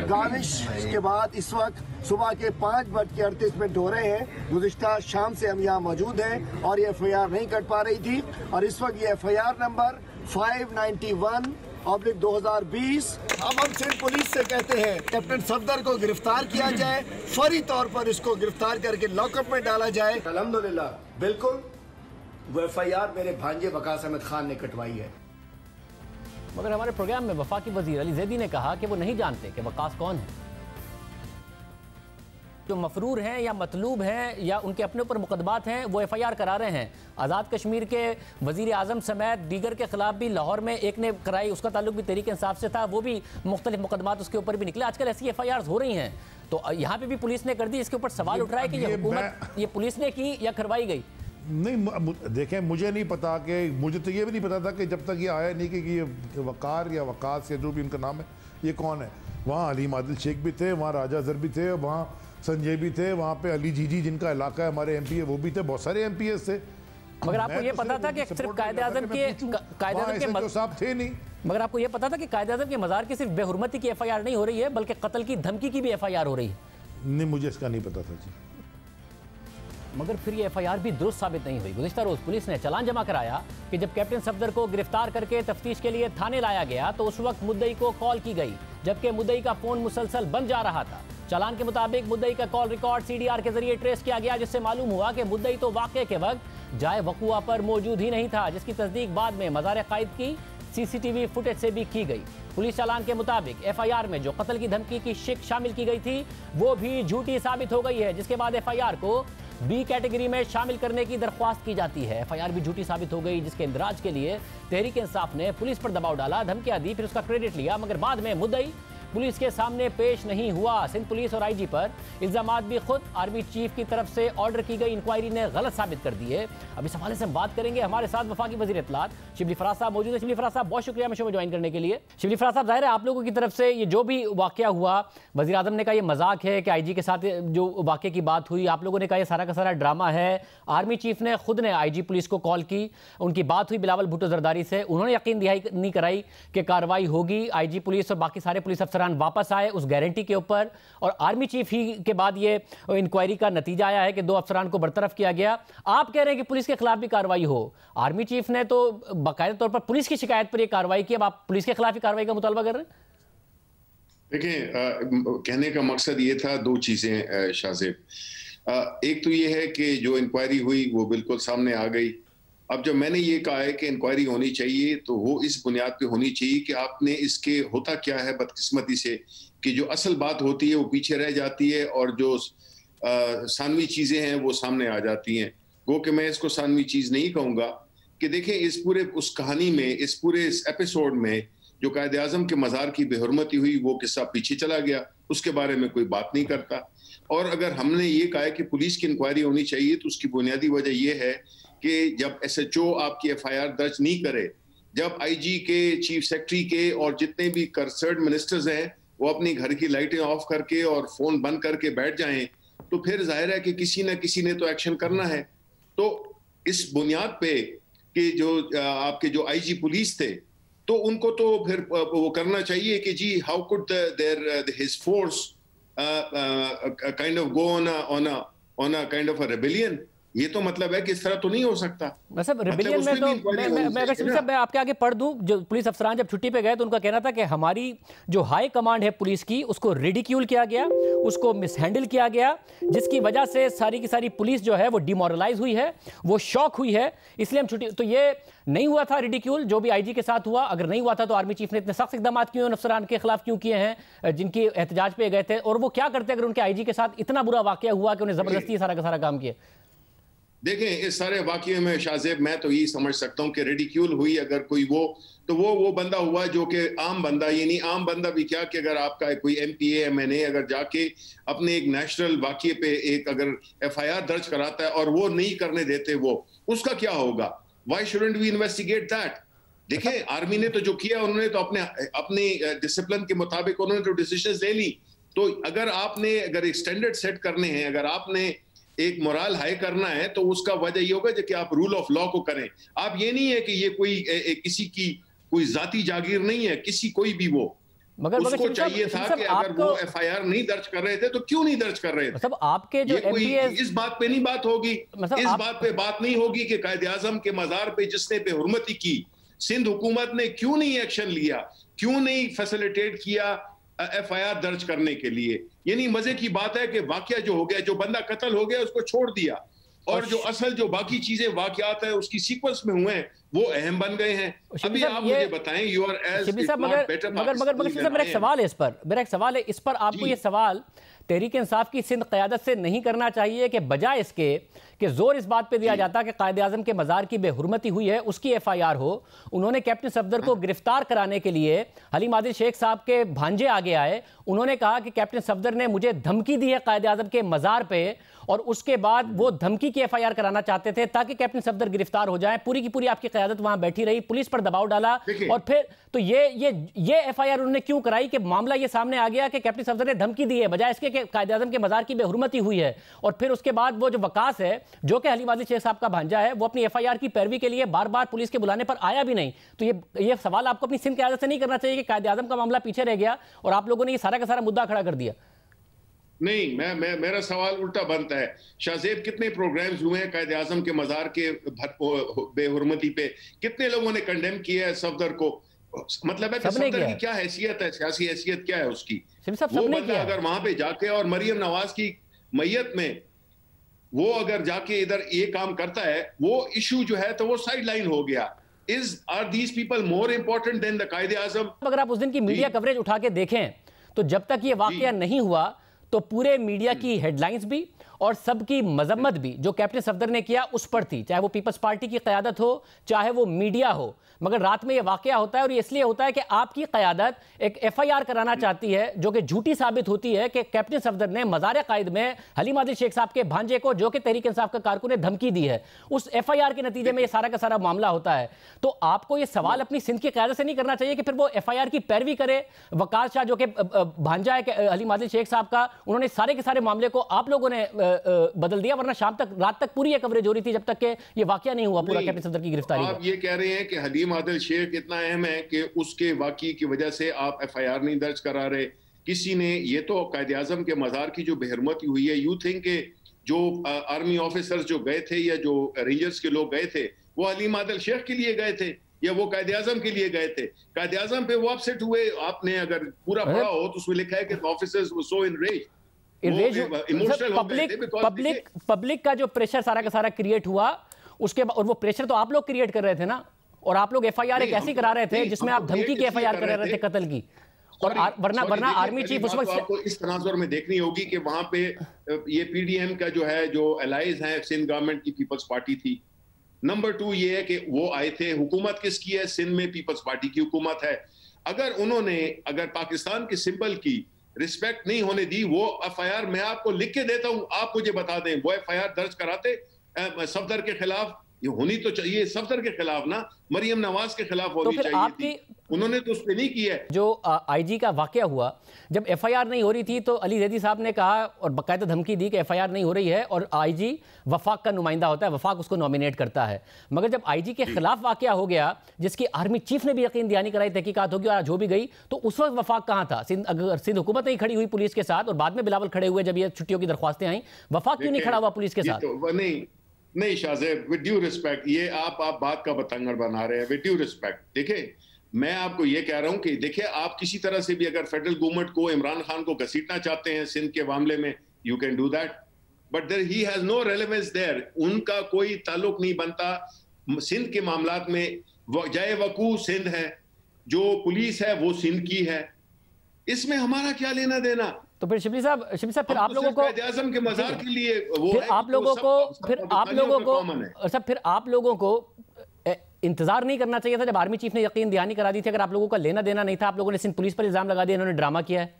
गालिश के बाद इस वक्त सुबह के 5:38 हो रहे हैं। गुज़िश्ता शाम से हम यहाँ मौजूद हैं और ये एफआईआर नहीं कट पा रही थी और इस वक्त ये एफआईआर नंबर 591/2020। अब हम सिंध पुलिस से कहते हैं कैप्टन सफदर को गिरफ्तार किया जाए, फौरी तौर पर इसको गिरफ्तार करके लॉकअप में डाला जाए। अल्हम्दुलिल्लाह बिल्कुल वो एफआईआर मेरे भांजे वकास अहमद खान ने कटवाई है। मगर हमारे प्रोग्राम में वफाकी वजीर अली जैदी ने कहा कि वो नहीं जानते कि वकास कौन है। जो मफरूर हैं या मतलूब हैं या उनके अपने ऊपर मुकदमात हैं, वो एफआईआर करा रहे हैं। आज़ाद कश्मीर के वजीर आज़म समेत दीगर के खिलाफ भी लाहौर में एक ने कराई, उसका ताल्लुक भी तहरीक इंसाफ से था, वो भी मुख्तलिफ मुकदमात उसके ऊपर भी निकले। आजकल ऐसी एफआईआर हो रही हैं, तो यहाँ पे भी पुलिस ने कर दी। इसके ऊपर सवाल उठ रहा है कि ये हुकूमत ये पुलिस ने की या करवाई गई। नहीं देखें, मुझे नहीं पता कि मुझे तो ये भी नहीं पता था कि जब तक ये आया नहीं कि ये वकार या वकास या जो भी उनका नाम है ये कौन है। वहाँ अलीम आदिल शेख भी थे, वहाँ राजा अजहर भी थे, वहाँ संजय भी थे, वहाँ पे अली जीजी जिनका इलाका है हमारे एमपी है वो भी थे, बहुत सारे एमपीएस थे। मगर आपको ये पता था कि सिर्फ कायदे-आज़म के साहब थे नहीं। मगर आपको ये पता था कि कायदे-आज़म के मज़ार की सिर्फ बेहुरमती की एफआईआर नहीं हो रही है बल्कि कत्ल की धमकी की भी एफआईआर हो रही है। नहीं, मुझे इसका नहीं पता था जी। मगर फिर ये एफआईआर भी दुरुस्त साबित नहीं हुई। गुज़िश्ता रोज़ पुलिस ने चालान जमा कराया कि जब कैप्टन सफदर को गिरफ्तार करके तफ्तीश के लिए थाने लाया गया तो उस वक्त मुद्दई को कॉल की गई, जबकि मुद्दई का फोन मुसलसल बंद जा रहा था। चालान के मुताबिक मुद्दई का कॉल रिकॉर्ड सीडीआर के जरिए ट्रेस किया गया, जिससे मालूम हुआ कि मुद्दई तो वाक़े के वक्त जाए वक़ुआ पर मौजूद ही नहीं था, जिसकी तस्दीक बाद में मज़ार क़ाइद की सीसीटीवी फुटेज से भी की गई। पुलिस चालान के मुताबिक एफआईआर में जो कत्ल की धमकी की शिक शामिल की गई थी वो भी झूठी साबित हो गई है, जिसके बाद एफआईआर को बी कैटेगरी में शामिल करने की दरख्वास्त की जाती है। एफआईआर भी झूठी साबित हो गई, जिसके इंदराज के लिए तहरीक इंसाफ ने पुलिस पर दबाव डाला, धमकियां दी, फिर उसका क्रेडिट लिया, मगर बाद में मुद्दई पुलिस के सामने पेश नहीं हुआ। सिंध पुलिस और आईजी पर इल्जामात भी खुद आर्मी चीफ की तरफ से ऑर्डर की गई इंक्वायरी ने गलत साबित कर दी है। अब इस हवाले से हम बात करेंगे। हमारे साथ वफाकी वजीर इत्तलात शिबली फराज साहब मौजूद है। शिबली फराज साहब, बहुत शुक्रिया शो में ज्वाइन करने के लिए। शिबली फराज साहब, जाहिर है आप लोगों की तरफ से ये जो भी वाकया हुआ, वजीर आजम ने कहा ये मजाक है कि आईजी के साथ जो वाकये की बात हुई, आप लोगों ने कहा ये सारा का सारा ड्रामा है। आर्मी चीफ ने खुद ने आईजी पुलिस को कॉल की, उनकी बात हुई बिलावल भुट्टो जरदारी से, उन्होंने यकीन नहीं कराई कि कार्रवाई होगी। आईजी पुलिस और बाकी सारे पुलिस अफसरान वापस आए उस गारंटी के ऊपर, और आर्मी चीफ ही के बाद ये इंक्वायरी का नतीजा आया है कि 2 अफसरान को बरतरफ किया गया। आप कह रहे हैं कि पुलिस के खिलाफ भी कार्रवाई हो, आर्मी चीफ ने तो बाकायदा तौर पर पुलिस की शिकायत पर यह कार्रवाई की, अब आप पुलिस के खिलाफ ही कार्रवाई का मुतालबा कर रहे हैं? देखिए, कहने का मकसद ये था 2 चीजें शाहजेब। एक तो ये है कि जो इंक्वायरी हुई वो बिल्कुल सामने आ गई। अब जब मैंने ये कहा है कि इंक्वायरी होनी चाहिए तो वो इस बुनियाद पे होनी चाहिए कि आपने इसके होता क्या है बदकिस्मती से कि जो असल बात होती है वो पीछे रह जाती है और जो सानवी चीजें हैं वो सामने आ जाती हैं। वो कि मैं इसको सानवी चीज नहीं कहूँगा कि देखें इस पूरे उस कहानी में, इस पूरे इस एपिसोड में जो कायदे आज़म के मज़ार की बेहुरमती हुई वो किस्सा पीछे चला गया, उसके बारे में कोई बात नहीं करता। और अगर हमने ये कहा है कि पुलिस की इंक्वायरी होनी चाहिए तो उसकी बुनियादी वजह यह है कि जब SHO आपकी FIR दर्ज नहीं करे, जब IG के, चीफ सेक्रेटरी के और जितने भी कंसर्न्ड मिनिस्टर्स हैं वो अपनी घर की लाइटें ऑफ करके और फोन बंद करके बैठ जाएं, तो फिर जाहिर है कि किसी न किसी ने तो एक्शन करना है। तो इस बुनियाद पे कि जो आपके जो IG पुलिस थे तो उनको तो फिर वो करना चाहिए कि जी how could there his force kind of go on a kind of a rebellion. ये तो मतलब है कि इस तरह तो नहीं हो सकता। मतलब रेबेलियन में तो मैं अगर सिर्फ मैं आपके आगे पढ़ दूं, जो पुलिस अफसरान जब छुट्टी पे गए तो उनका कहना था कि हमारी जो हाई कमांड है पुलिस की उसको रिडिक्यूल किया गया, उसको मिसहैंडल किया गया, जिसकी वजह से सारी की सारी पुलिस जो है वो डिमोरलाइज हुई है, वो शॉक हुई है, इसलिए हम छुट्टी। तो ये नहीं हुआ था रिडिक्यूल जो भी IG के साथ हुआ? अगर नहीं हुआ था तो आर्मी चीफ ने इतने सख्त इकदाम क्यों उन अफसरान के खिलाफ क्यों किए हैं जिनकी एहतजाज पे गए थे? और वो क्या करते अगर उनके IG के साथ इतना बुरा वाकया हुआ कि उन्हें जबरदस्ती सारा का सारा काम किया? देखें, इस सारे वाकये में शाहजेब मैं तो यही समझ सकता हूँ कि रिडिक्यूल हुई अगर कोई तो वो बंदा हुआ जो कि आम बंदा, ये नहीं आम बंदा भी क्या कि अगर आपका कोई MPA MNA अगर जाके अपने एक नेशनल वाकये पे एक अगर FIR दर्ज कराता है और वो नहीं करने देते वो, उसका क्या होगा? Why shouldn't we investigate that? देखें, आर्मी ने तो जो किया उन्होंने तो अपने डिसिप्लिन के मुताबिक उन्होंने तो डिसीजंस ले ली। तो अगर आपने अगर एक स्टैंडर्ड सेट करने हैं, अगर आपने एक मोरल हाई करना है तो उसका वजह ये होगा कि आप रूल ऑफ लॉ को करें। आप ये नहीं है कि ये कोई किसी की कोई जाती जागीर नहीं है, किसी कोई भी वो उसको चाहिए था कि अगर वो FIR नहीं दर्ज कर रहे थे तो क्यों नहीं दर्ज कर रहे थे? मतलब आपके जो इस बात पे नहीं बात होगी, इस बात पे बात नहीं होगी कि कायदे आज़म के मज़ार पे जिसने बेहुरमती की, सिंध हुकूमत ने क्यों नहीं एक्शन लिया, क्यों नहीं फैसिलिटेट किया FIR दर्ज करने के लिए? यानी मजे की बात है कि वाकया जो हो गया, जो बंदा कत्ल हो गया उसको छोड़ दिया, और जो असल जो बाकी चीजें वाकयात है उसकी सीक्वेंस में हुए हैं वो अहम बन गए हैं। अभी आप मुझे बताएं, यू आर एज मगर मेरा एक सवाल है इस पर, इस पर आपको ये सवाल तहरीक इंसाफ की सिंध क़यादत से नहीं करना चाहिए कि बजाय इसके कि जोर इस बात पे दिया जाता कि कायदे आज़म के मज़ार की बेहुरमती हुई है उसकी FIR हो, उन्होंने कैप्टन सफदर को गिरफ्तार कराने के लिए हलीम आदिल शेख साहब के भांजे आगे आए, उन्होंने कहा कि कैप्टन सफदर ने मुझे धमकी दी है कायदे आज़म के मज़ार पे, और उसके बाद वो धमकी की FIR कराना चाहते थे ताकि कैप्टन सफदर गिरफ्तार हो जाए। पूरी की पूरी आपकी क़यादत वहां बैठी रही, पुलिस पर दबाव डाला, और फिर तो ये FIR उन्होंने क्यों कराई कि मामला ये सामने आ गया कि कैप्टन सफदर ने धमकी दी है, बजाय इसके कि कायदे आज़म के मज़ार की बेहुरमती हुई है। और फिर उसके बाद वो जो वकास है जो कि हलीम आदिल शेख साहब का भांजा है, वो अपनी FIR की पैरवी के लिए बार बार पुलिस के बुलाने पर आया भी नहीं। तो ये सवाल आपको अपनी सिंध क़यादत से नहीं करना चाहिए कि कायदे आज़म का मामला पीछे रह गया और आप लोगों ने ये सारा का सारा मुद्दा खड़ा कर दिया? नहीं, मेरा सवाल उल्टा बनता है। शाहजेब, कितने प्रोग्राम्स हुए हैं कायदे आज़म के मज़ार के बेहुरमती पे? कितने लोगों ने कंडेम किया है सफदर को? मतलब है कि सफदर की क्या हैसियत है, सियासी हैसियत क्या है उसकी? वो बंदा अगर वहां पे जाके और मरियम नवाज की मैयत में वो अगर जाके इधर ये काम करता है, वो इशू जो है तो वो साइड लाइन हो गया। Are these people more important than the Quaid-e-Azam? अगर आप उस दिन की मीडिया कवरेज उठा के देखें तो जब तक ये वाकया नहीं हुआ तो पूरे मीडिया की हेडलाइंस भी और सबकी मजम्मत भी जो कैप्टन सफदर ने किया उस पर थी, चाहे वो पीपल्स पार्टी की क़यादत हो चाहे वो मीडिया हो। मगर रात में ये वाकया होता है और ये इसलिए होता है कि आपकी क़यादत एक FIR कराना चाहती है जो कि झूठी साबित होती है कि कैप्टन सफदर ने मज़ार कायद में हलीम आदिल शेख साहब के भांजे को, जो कि तहरीक इंसाफ का कारकुन, ने धमकी दी है। उस FIR के नतीजे में ये सारा का सारा मामला होता है। तो आपको ये सवाल अपनी सिंध की क़यादत से नहीं करना चाहिए कि फिर वो FIR की पैरवी करे। वकार शाह जो कि भांजा है हलीम आदिल शेख साहब का, उन्होंने सारे के सारे मामले को आप लोगों ने बदल दिया, वरना शाम तक, रात तक पूरी ये कवरेज हो रही थी जब तक कि ये वाकया नहीं हुआ पूरा कैप्टन सफदर की गिरफ्तारी। आप ये कह रहे हैं कि हलीम आदिल शेख इतना अहम है कि उसके वाकई की वजह से आप FIR नहीं दर्ज करा रहे। किसी ने, ये तो कायदे आजम के मज़ार की जो बेहरमती हुई है, यू थिंक के जो आर्मी ऑफिसर्स जो गए थे या जो रेंजर्स के लोग गए थे वो हलीम आदिल शेख के लिए गए थे या वो कायदे आजम के लिए गए थे? कायदे आजम पे वो अपसेट हुए। आपने अगर पूरा पढ़ा हो तो उसमें लिखा है कि ऑफिसर्स वर सो इनरेज्ड, पब्लिक का जो प्रेशर सारा का सारा क्रिएट हुआ उसके बाद, और वो प्रेशर तो आप लोग क्रिएट कर रहे थे ना, और आप लोग FIR एक ऐसी करा रहे थे जिसमें आप धमकी की FIR कर रहे थे कत्ल की, और वरना आर्मी चीफ उस वक्त आपको इस तनाजुर में देखनी होगी कि वहां पे ये PDM का जो है, जो एलाइज है सिंध गवर्नमेंट की, पीपल्स पार्टी थी। नंबर 2 ये है कि वो आए थे, हुकूमत किसकी है? सिंध में पीपल्स पार्टी की हुकूमत है। अगर पाकिस्तान के सिंबल की रिस्पेक्ट नहीं होने दी, वो FIR मैं आपको लिख के देता हूं, आप मुझे बता दें, वो FIR दर्ज कराते सफदर के खिलाफ? ये होनी तो चाहिए सफदर के खिलाफ ना, मरियम नवाज के खिलाफ होनी चाहिए थी। उन्होंने तो उस पे नहीं किया है। जो IG का वाकया हुआ, जब FIR नहीं हो रही थी तो अली जैदी साहब ने कहा और बाकायदा धमकी दी कि FIR नहीं हो रही है, और IG वफाक का नुमाइंदा होता है, वफाक उसको नॉमिनेट करता है। मगर जब IG के खिलाफ वाकया हो गया, जिसकी आर्मी चीफ ने भी यकीन दहानी कराई, तहकीकात होगी और आज हो भी गई, तो उस वक्त वफाक कहाँ था? अगर सिंध हुकूमत नहीं खड़ी हुई पुलिस के साथ, और बाद में बिलावल खड़े हुए जब ये छुट्टियों की दरख्वास्तें आई, वफाक क्यों नहीं खड़ा हुआ पुलिस के साथ? नहीं शाहजेब, विद ड्यू रिस्पेक्ट, ये आप बात का बतंगड़ बना रहे हैं। विद ड्यू रिस्पेक्ट, देखिए मैं आपको ये कह रहा हूं कि देखिए, आप किसी तरह से भी अगर फेडरल गवर्नमेंट को, इमरान खान को घसीटना चाहते हैं सिंध के मामले में, you can do that, but there he has no relevance there. उनका कोई ताल्लुक नहीं बनता सिंध के मामलात में। जाए वकू सिंध है, जो पुलिस है वो सिंध की है, इसमें हमारा क्या लेना देना? तो फिर शिबली साहब फिर आप लोगों को आज़म के मज़ार के लिए वो फिर आप लोगों को इंतजार नहीं करना चाहिए था जब आर्मी चीफ ने यकीन दहानी करा दी थी? अगर आप लोगों का लेना देना नहीं था, आप लोगों ने सिंध पुलिस पर इल्जाम लगा दिया, इन्होंने ड्रामा किया है।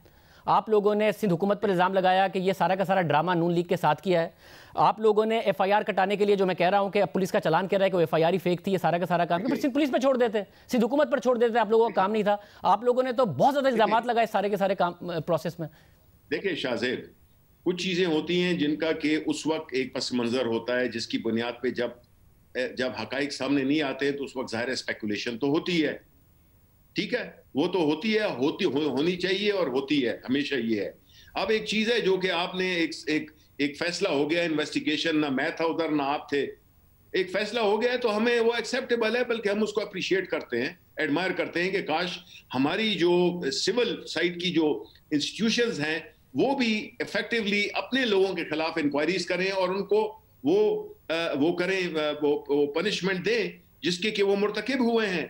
आप लोगों ने सिंध हुकूमत पर इल्जाम लगाया कि ये सारा का सारा ड्रामा नून लीग के साथ किया है। आप लोगों ने FIR कटाने के लिए, जो मैं कह रहा हूं कि पुलिस का चालान कह रहा है कि वो FIR ही फेक थी, ये सारा का सारा काम फिर सिंध पुलिस पर छोड़ देते, सिंध हुकूमत पर छोड़ देते, आप लोगों का काम नहीं था। आप लोगों ने तो बहुत ज्यादा इल्जाम लगाए सारे के सारे काम प्रोसेस में। देखिए शाहजेब, कुछ चीजें होती हैं जिनका कि उस वक्त एक पस मंजर होता है, जिसकी बुनियाद पे जब हकाइक सामने नहीं आते तो उस वक्त जाहिर स्पेकुलेशन तो होती है। ठीक है, वो तो होती है, होनी चाहिए और होती है, हमेशा ये है। अब एक चीज है जो कि आपने एक फैसला हो गया, इन्वेस्टिगेशन, ना मैं था उधर ना आप थे, एक फैसला हो गया है तो हमें वो एक्सेप्टेबल है, बल्कि हम उसको अप्रिशिएट करते हैं, एडमायर करते हैं कि काश हमारी जो सिविल साइड की जो इंस्टीट्यूशंस हैं वो भी इफेक्टिवली अपने लोगों के खिलाफ इंक्वायरीज करें और उनको वो करें, वो पनिशमेंट दें जिसके कि वो मुर्तकिब हुए हैं।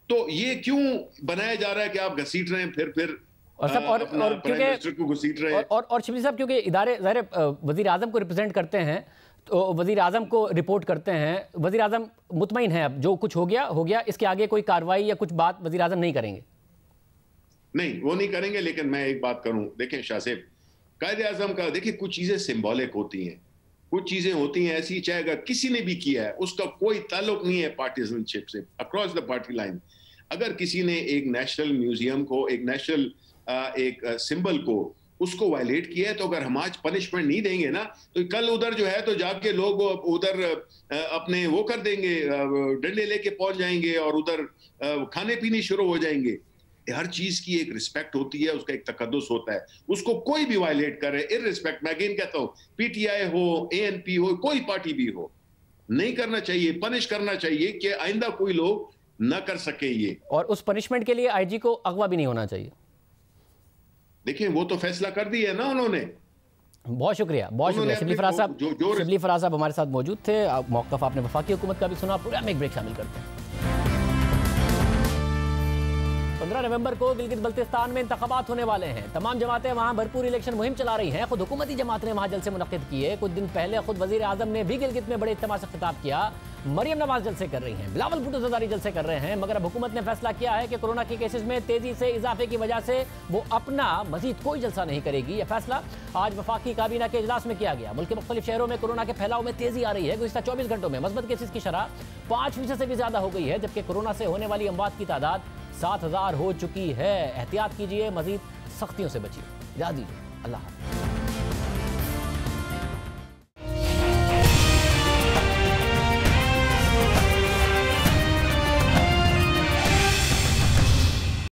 तो ये क्यों बनाया जा रहा है कि आप घसीट रहे हैं फिर और शिबली साहब, क्योंकि इदारे ज़ाहिर वज़ीर आज़म को रिप्रेजेंट करते हैं, तो वज़ीर आज़म को रिपोर्ट करते हैं, वज़ीर आज़म मुतमईन है अब जो कुछ हो गया, इसके आगे कोई कार्रवाई या कुछ बात वज़ीर आज़म नहीं करेंगे? नहीं, वो नहीं करेंगे, लेकिन मैं एक बात करूं, देखें शाहसेब, कायदे आज़म का देखिए कुछ चीज़ें सिंबॉलिक होती हैं, कुछ चीज़ें होती हैं ऐसी, चाहे अगर किसी ने भी किया है उसका कोई ताल्लुक नहीं है पार्टिजनशिप से, अक्रॉस द पार्टी लाइन। अगर किसी ने एक नेशनल म्यूजियम को, एक नेशनल एक सिंबल को, उसको वायलेट किया है, तो अगर हम आज पनिशमेंट नहीं देंगे ना, तो कल उधर जो है तो जाके लोग उधर अपने वो कर देंगे, डंडे लेके पहुंच जाएंगे और उधर खाने पीने शुरू हो जाएंगे। हर चीज की एक रिस्पेक्ट होती है, उसका एक तकद्दुस होता है, उसको कोई भी वायलेट करे, इररिस्पेक्ट, मैं अगेन कहता हूँ, PTI हो, ANP हो, कोई पार्टी भी हो, नहीं करना चाहिए, पनिश करना चाहिए कि आइंदा कोई लोग ना कर सके ये। और उस पनिशमेंट के लिए IG को अगवा भी नहीं होना चाहिए। देखिए वो तो फैसला कर दिया है ना उन्होंने। बहुत शुक्रिया शिबली फराज साहब हमारे साथ मौजूद थे। मौक़िफ़ आपने वफाकी हुकूमत का भी सुना। प्रोग्राम में एक ब्रेक शामिल करते हैं। 15 नवंबर को गिलगित बल्तिस्तान में इंतखाबात होने वाले हैं। तमाम जमातें वहां भरपूर इलेक्शन मुहिम चला रही हैं। खुद हुकूमती जमात ने वहां जलसे मुनक्किद किए। कुछ दिन पहले खुद वजीर आजम ने भी गिलगित में बड़े इज्तिमा से खिताब किया। मरियम नवाज जलसे कर रही हैं, बिलावल भुट्टो ज़रदारी जलसे कर रहे हैं, मगर अब हुकूमत ने फैसला किया है कि कोरोना के केसेस में तेजी से इजाफे की वजह से वो अपना मजीद कोई जलसा नहीं करेगी। यह फैसला आज वफाकी काबीना के इजलास में किया गया। मुल्क के मुख्तलिफ शहरों में कोरोना के फैलाव में तेजी आ रही है। गुज़िश्ता 24 घंटों में मस्बत केसेस की शरह 5% से भी ज्यादा हो गई है, जबकि कोरोना से होने वाली अमवात की तादाद 7000 हो चुकी है। एहतियात कीजिए, मजीद सख्तियों से बचिए। इजाज़त दीजिए, अल्लाह हाफ़िज़।